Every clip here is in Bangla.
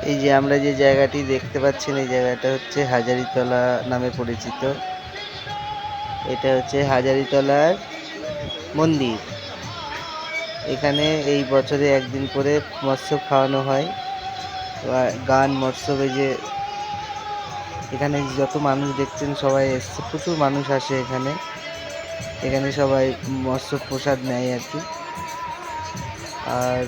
এই যে আমরা যে জায়গাটি দেখতে পাচ্ছেন, এই জায়গাটা হচ্ছে হাজারীতলা নামে পরিচিত। এটা হচ্ছে হাজারীতলার মন্দির। এখানে এই বছরে একদিন করে মৎস্য খাওয়ানো হয়। গান মৎস্য বেজে এখানে যত মানুষ দেখছেন সবাই এসছে, প্রচুর মানুষ আসে এখানে। এখানে সবাই মৎস্য প্রসাদ নেয় আর কি। আর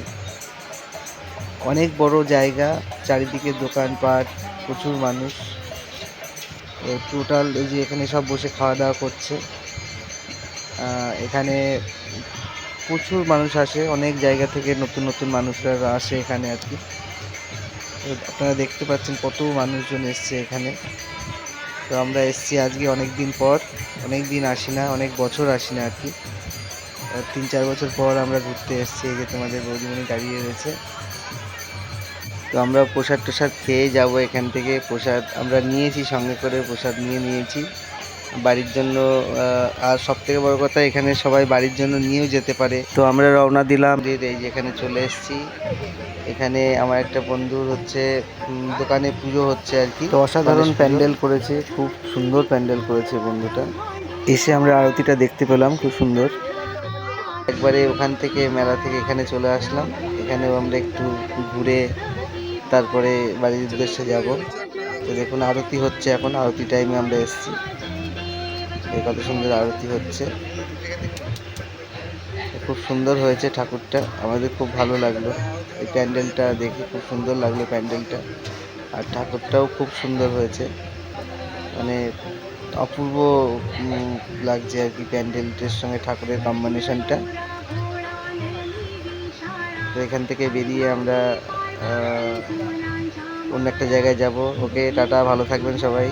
অনেক বড় জায়গা, চারিদিকে দোকানপাট, প্রচুর মানুষ। টোটাল এই যে এখানে সব বসে খাওয়া দাওয়া করছে। এখানে প্রচুর মানুষ আসে, অনেক জায়গা থেকে নতুন নতুন মানুষরা আসে এখানে আর কি। আপনারা দেখতে পাচ্ছেন কত মানুষজন এসছে এখানে। তো আমরা এসছি আজকে অনেক দিন পর, অনেক দিন আসি না, অনেক বছর আসি না আর কি। 3-4 বছর পর আমরা ঘুরতে এসছি। এই যে তোমাদের বৌদিমণি দাঁড়িয়ে রয়েছে। তো আমরা প্রসাদ টোসাদ খেয়ে যাব এখান থেকে। প্রসাদ আমরা নিয়েছি, সঙ্গে করে প্রসাদ নিয়েছি বাড়ির জন্য। আর সব থেকে বড় কথা, এখানে সবাই বাড়ির জন্য নিয়েও যেতে পারে। তো আমরা রওনা দিলাম। এই যে এখানে চলে এসেছি। এখানে আমার একটা বন্ধুর হচ্ছে দোকানে পুজো হচ্ছে আর কি। তো অসাধারণ প্যান্ডেল করেছে, খুব সুন্দর প্যান্ডেল করেছে বন্ধুটা। এসে আমরা আরতিটা দেখতে পেলাম, খুব সুন্দর। একবারে ওখান থেকে মেলা থেকে এখানে চলে আসলাম। এখানেও আমরা একটু ঘুরে তারপরে বাড়ির উদ্দেশ্যে যাব। তো দেখুন আরতি হচ্ছে, এখন আরতি টাইমে আমরা এসেছি। কত সুন্দর আরতি হচ্ছে, খুব সুন্দর হয়েছে ঠাকুরটা, আমাদের খুব ভালো লাগলো। এই প্যান্ডেলটা দেখে খুব সুন্দর লাগলো প্যান্ডেলটা। আর ঠাকুরটাও খুব সুন্দর হয়েছে, মানে অপূর্ব লাগছে আর কি প্যান্ডেলটার সঙ্গে ঠাকুরের কম্বিনেশনটা। তো এখান থেকে বেরিয়ে আমরা অন্য একটা জায়গায় যাব। ওকে টাটা, ভালো থাকবেন সবাই।